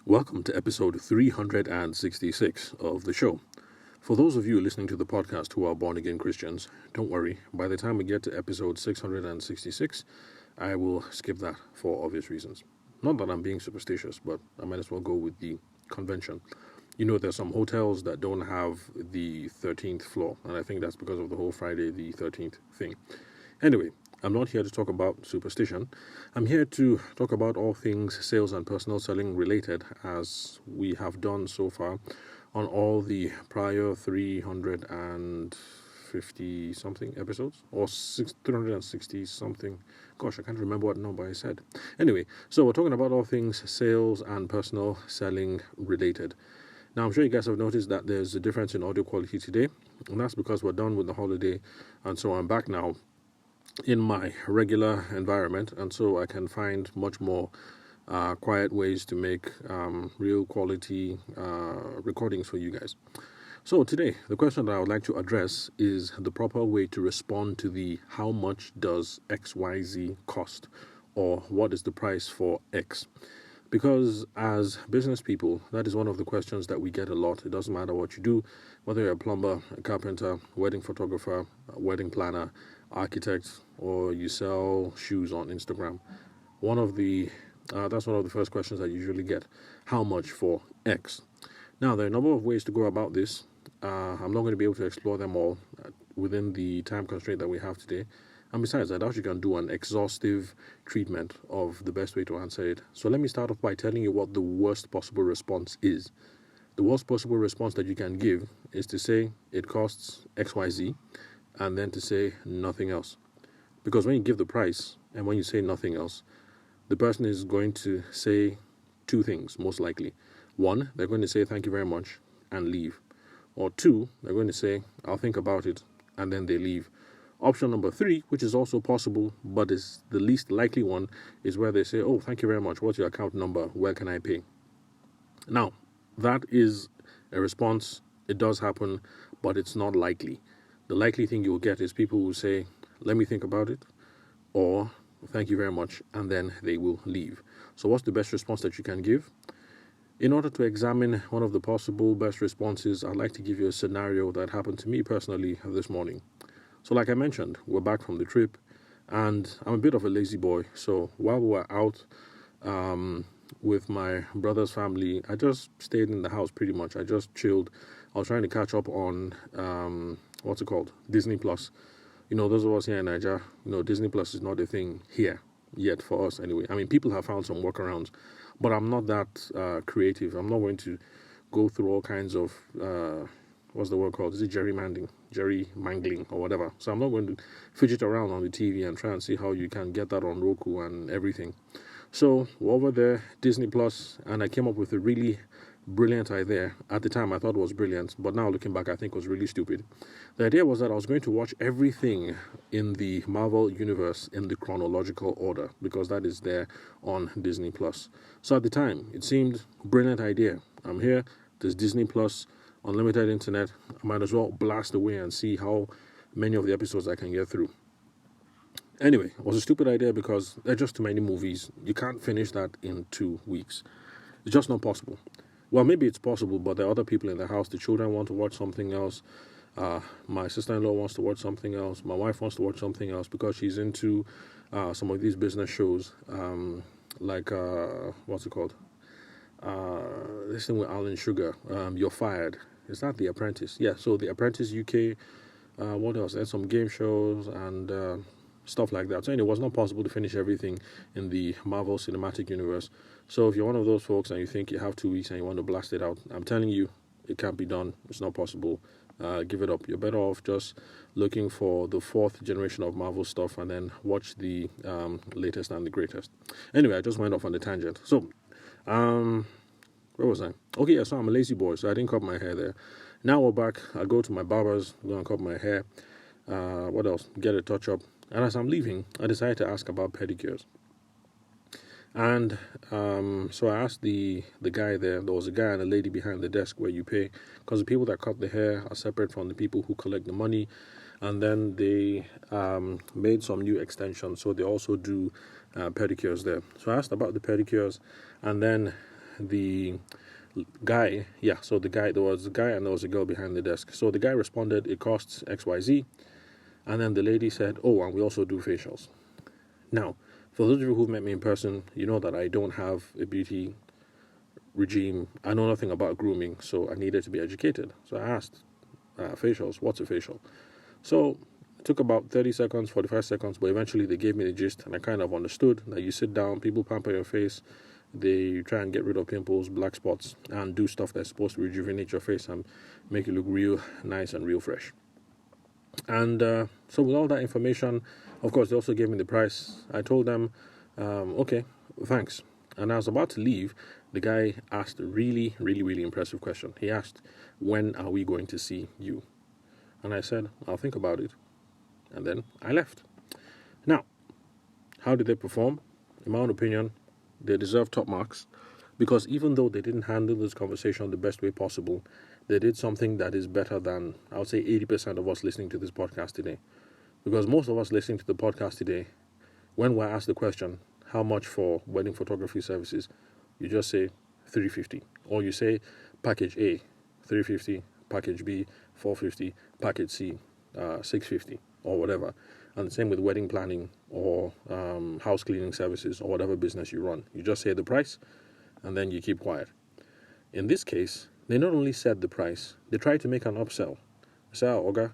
Welcome to episode 366 of the show. For those of you listening to the podcast who are born again Christians, don't worry, by the time we get to episode 666, I will skip that for obvious reasons. Not that I'm being superstitious, but I might as well go with the convention. You know, there's some hotels that don't have the 13th floor, and I think that's because of the whole Friday the 13th thing. Anyway, I'm not here to talk about superstition. I'm here to talk about all things sales and personal selling related, as we have done so far on all the prior 350 something episodes, or 360 something. Gosh, I can't remember what number I said. Anyway, so we're talking about all things sales and personal selling related. Now, I'm sure you guys have noticed that there's a difference in audio quality today, and that's because we're done with the holiday, and so I'm back now in my regular environment, and so I can find much more quiet ways to make real quality recordings for you guys. So today, the question that I would like to address is the proper way to respond to the how much does XYZ cost, or what is the price for X? Because as business people, that is one of the questions that we get a lot. It doesn't matter what you do, whether you're a plumber, a carpenter, wedding photographer, a wedding planner, architect, or you sell shoes on Instagram. That's one of the first questions I usually get. How much for X? Now, there are a number of ways to go about this. I'm not going to be able to explore them all within the time constraint that we have today. And besides, I doubt you can do an exhaustive treatment of the best way to answer it. So let me start off by telling you what the worst possible response is. The worst possible response that you can give is to say it costs XYZ, and then to say nothing else. Because when you give the price and when you say nothing else, the person is going to say two things, most likely. One, they're going to say thank you very much and leave. Or two, they're going to say I'll think about it, and then they leave. Option number three, which is also possible but is the least likely one, is where they say, oh, thank you very much, what's your account number, where can I pay? Now, that is a response. It does happen, but it's not likely. The likely thing you'll get is people will say, let me think about it, or thank you very much, and then they will leave. So what's the best response that you can give? In order to examine one of the possible best responses, I'd like to give you a scenario that happened to me personally this morning. So like I mentioned, we're back from the trip, and I'm a bit of a lazy boy. So while we were out with my brother's family, I just stayed in the house pretty much. I just chilled. I was trying to catch up on, Disney Plus. You know, those of us here in Nigeria, Disney Plus is not a thing here yet for us anyway. I mean, people have found some workarounds, but I'm not that creative. I'm not going to go through all kinds of... what's the word called? Is it gerrymandering or whatever? So I'm not going to fidget around on the TV and try and see how you can get that on Roku and everything. So we're over there, Disney Plus, and I came up with a really brilliant idea. At the time, I thought it was brilliant, but now looking back, I think it was really stupid. The idea was that I was going to watch everything in the Marvel universe in the chronological order, because that is there on Disney Plus. So at the time, it seemed a brilliant idea. I'm here, there's Disney Plus, unlimited internet. I might as well blast away and see how many of the episodes I can get through. Anyway, it was a stupid idea because there are just too many movies. You can't finish that in 2 weeks. It's just not possible. Well, maybe it's possible, but there are other people in the house. The children want to watch something else. My sister-in-law wants to watch something else. My wife wants to watch something else because she's into some of these business shows, like this thing with Alan Sugar, You're Fired. Is that The Apprentice? Yeah, so The Apprentice UK, what else? There's some game shows and stuff like that. So anyway, it was not possible to finish everything in the Marvel Cinematic Universe. So if you're one of those folks and you think you have 2 weeks and you want to blast it out, I'm telling you, it can't be done. It's not possible. Give it up. You're better off just looking for the fourth generation of Marvel stuff and then watch the latest and the greatest. Anyway, I just went off on a tangent. So, where was I? Okay, yeah, so I'm a lazy boy, so I didn't cut my hair there. Now we're back. I go to my barber's, go and cut my hair. What else? Get a touch-up. And as I'm leaving, I decided to ask about pedicures. And so I asked the guy there was a guy and a lady behind the desk where you pay, because the people that cut the hair are separate from the people who collect the money. And then they made some new extensions, so they also do pedicures there. So I asked about the pedicures, and then the guy, there was a guy and there was a girl behind the desk. So the guy responded, it costs XYZ. And then the lady said, oh, and we also do facials. Now, for those of you who've met me in person, you know that I don't have a beauty regime. I know nothing about grooming, so I needed to be educated. So I asked, facials, what's a facial? So it took about 30 seconds, 45 seconds, but eventually they gave me the gist, and I kind of understood that you sit down, people pamper your face, they try and get rid of pimples, black spots, and do stuff that's supposed to rejuvenate your face and make it look real nice and real fresh. And so with all that information, of course, they also gave me the price. I told them, okay, thanks. And I was about to leave. The guy asked a really, really, really impressive question. He asked, when are we going to see you? And I said, I'll think about it. And then I left. Now, how did they perform? In my own opinion, they deserve top marks, because even though they didn't handle this conversation the best way possible, they did something that is better than, I would say, 80% of us listening to this podcast today. Because most of us listening to the podcast today, when we're asked the question, how much for wedding photography services, you just say $350. Or you say package A, $350, package B, $450, package C, $650, or whatever. And the same with wedding planning or house cleaning services or whatever business you run. You just say the price and then you keep quiet. In this case, they not only said the price, they tried to make an upsell. They said, Oga,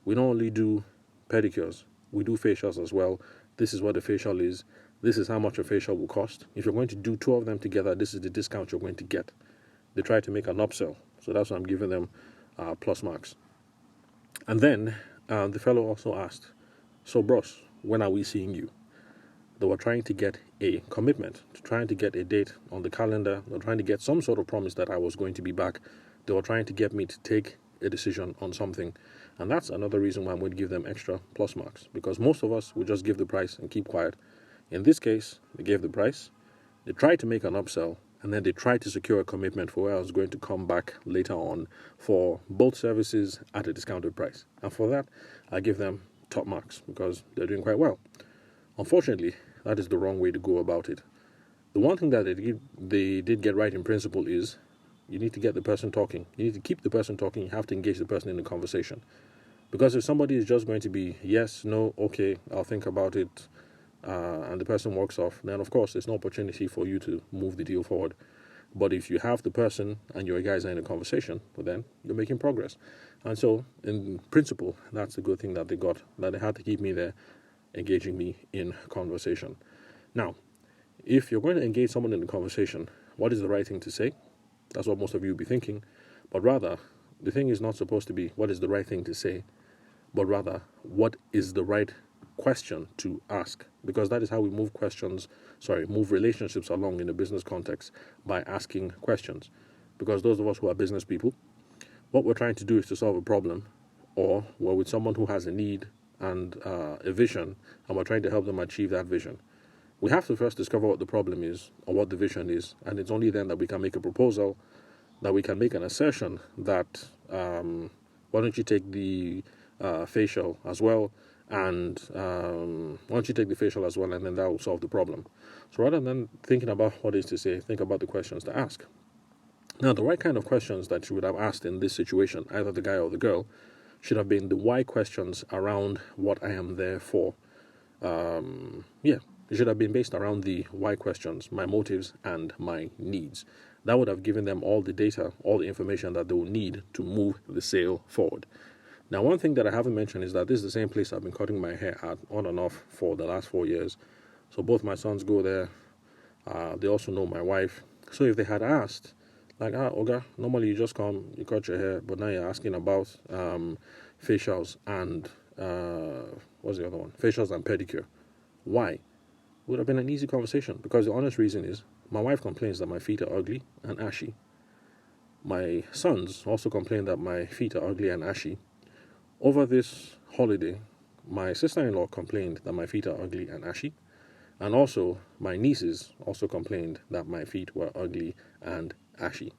we not only do pedicures, we do facials as well. This is what a facial is. This is how much a facial will cost. If you're going to do 2 of them together, this is the discount you're going to get. They tried to make an upsell. So that's why I'm giving them plus marks. And then the fellow also asked, so bros, when are we seeing you? They were trying to get a commitment, trying to get a date on the calendar. They were trying to get some sort of promise that I was going to be back. They were trying to get me to take a decision on something. And that's another reason why I'm going to give them extra plus marks, because most of us will just give the price and keep quiet. In this case, they gave the price, they tried to make an upsell, and then they tried to secure a commitment for where I was going to come back later on for both services at a discounted price. And for that, I give them top marks because they're doing quite well. Unfortunately, that is the wrong way to go about it. The one thing that they did get right in principle is you need to get the person talking. You need to keep the person talking. You have to engage the person in the conversation. Because if somebody is just going to be yes, no, okay, I'll think about it, and the person walks off, then of course there's no opportunity for you to move the deal forward. But if you have the person and your guys are in a conversation, well, then you're making progress. And so, in principle, that's a good thing that they got, that they had to keep me there, engaging me in conversation. Now, if you're going to engage someone in a conversation, what is the right thing to say? That's what most of you will be thinking. But rather, the thing is not supposed to be what is the right thing to say, but rather, what is the right question to ask? Because that is how we move relationships along in a business context, by asking questions. Because those of us who are business people, what we're trying to do is to solve a problem, or we're with someone who has a need and a vision, and we're trying to help them achieve that vision. We have to first discover what the problem is or what the vision is, and it's only then that we can make a proposal, that we can make an assertion that why don't you take the facial as well, and and then that will solve the problem. So rather than thinking about what is to say, think about the questions to ask. Now, the right kind of questions that you would have asked in this situation, either the guy or the girl, should have been the why questions around what I am there for. It should have been based around the why questions, my motives and my needs. That would have given them all the data, all the information that they will need to move the sale forward. Now, one thing that I haven't mentioned is that this is the same place I've been cutting my hair at on and off for the last 4 years. So both my sons go there. They also know my wife. So if they had asked, like, Oga, normally you just come, you cut your hair, but now you're asking about facials and, what's the other one? Facials and pedicure. Why? It would have been an easy conversation, because the honest reason is my wife complains that my feet are ugly and ashy. My sons also complain that my feet are ugly and ashy. Over this holiday, my sister-in-law complained that my feet are ugly and ashy. And also, my nieces also complained that my feet were ugly and ashy.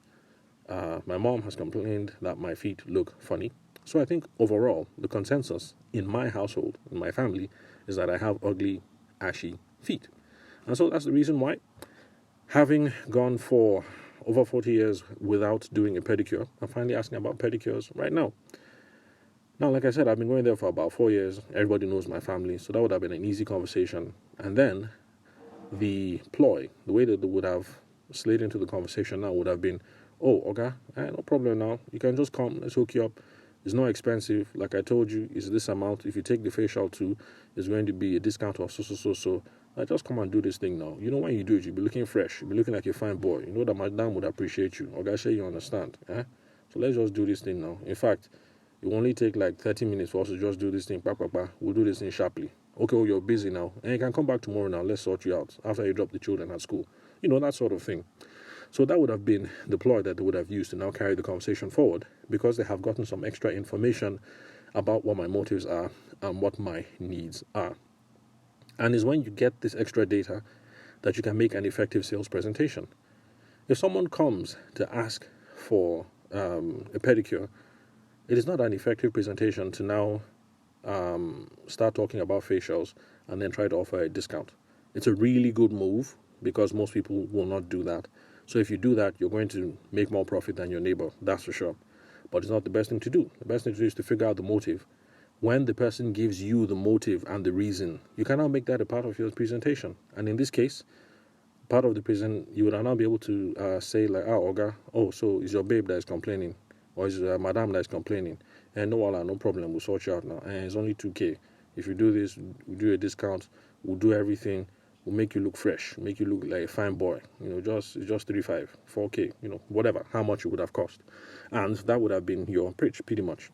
My mom has complained that my feet look funny. So I think overall, the consensus in my household, in my family, is that I have ugly, ashy feet. And so that's the reason why, having gone for over 40 years without doing a pedicure. I'm finally asking about pedicures right now. Now, like I said, I've been going there for about 4 years. Everybody knows my family, so that would have been an easy conversation. And then the ploy, the way that they would have slid into the conversation now would have been, oh, okay, no problem now. You can just come, let's hook you up. It's not expensive. Like I told you, it's this amount. If you take the facial too, it's going to be a discount of so. Just come and do this thing now. You know, when you do it, you'll be looking fresh. You'll be looking like a fine boy. You know that madam would appreciate you. Okay, sure you understand. Eh? So let's just do this thing now. In fact, it will only take like 30 minutes for us to just do this thing. We'll do this thing sharply. Okay, well, you're busy now. And you can come back tomorrow now. Let's sort you out after you drop the children at school. You know, that sort of thing. So that would have been the ploy that they would have used to now carry the conversation forward, because they have gotten some extra information about what my motives are and what my needs are. And it's when you get this extra data that you can make an effective sales presentation. If someone comes to ask for a pedicure, it is not an effective presentation to now start talking about facials and then try to offer a discount. It's a really good move because most people will not do that. So if you do that, you're going to make more profit than your neighbor, that's for sure. But it's not the best thing to do. The best thing to do is to figure out the motive. When the person gives you the motive and the reason, you cannot make that a part of your presentation. And in this case, part of the present, you would now be able to say like, so it's your babe that is complaining, or is madam that is complaining. And no problem, we'll sort you out now. And it's only 2K. If you do this, we'll do a discount, we'll do everything. Will make you look fresh, make you look like a fine boy. You know, just 3-5, 4K, you know, whatever, how much it would have cost. And that would have been your pitch, pretty much.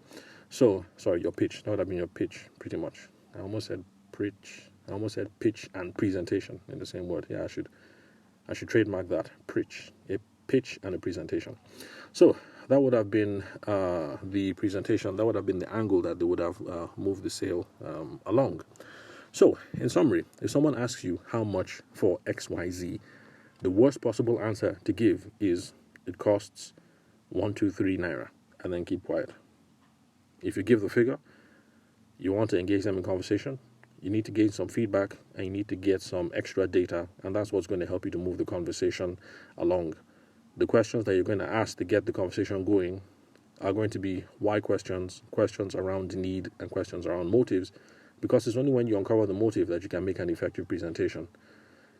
So, sorry, your pitch. That would have been your pitch, pretty much. I almost said pitch and presentation in the same word. Yeah, I should trademark that. A pitch and a presentation. So, that would have been the presentation. That would have been the angle that they would have moved the sale along. So, in summary, if someone asks you how much for XYZ, the worst possible answer to give is it costs 123 naira, and then keep quiet. If you give the figure, you want to engage them in conversation, you need to gain some feedback, and you need to get some extra data, and that's what's going to help you to move the conversation along. The questions that you're going to ask to get the conversation going are going to be why questions, questions around need, and questions around motives, because it's only when you uncover the motive that you can make an effective presentation.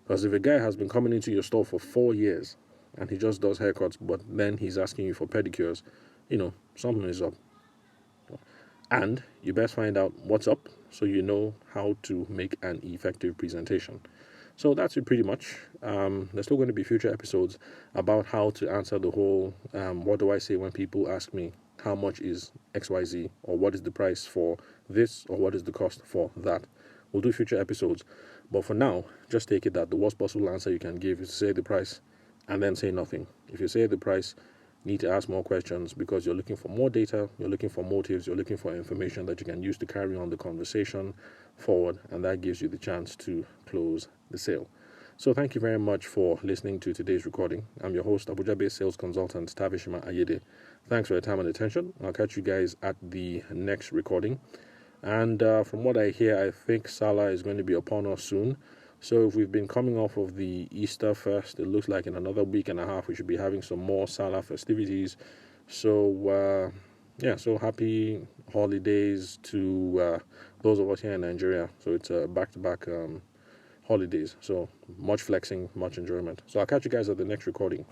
Because if a guy has been coming into your store for 4 years and he just does haircuts, but then he's asking you for pedicures, you know, something is up. And you best find out what's up so you know how to make an effective presentation. So that's it pretty much. There's still going to be future episodes about how to answer the whole, what do I say when people ask me how much is XYZ, or what is the price for this, or what is the cost for that. We'll do future episodes. But for now, just take it that the worst possible answer you can give is to say the price and then say nothing. If you say the price, you need to ask more questions because you're looking for more data, you're looking for motives, you're looking for information that you can use to carry on the conversation forward, and that gives you the chance to close the sale. So thank you very much for listening to today's recording. I'm your host, Abuja-based sales consultant Tavishima Ayede. Thanks for your time and attention. I'll catch you guys at the next recording. And from what I hear, I think Salah is going to be upon us soon. So if we've been coming off of the Easter fest, it looks like in another week and a half we should be having some more Salah festivities. So so happy holidays to those of us here in Nigeria. So it's back-to-back holidays. So much flexing, much enjoyment. So I'll catch you guys at the next recording.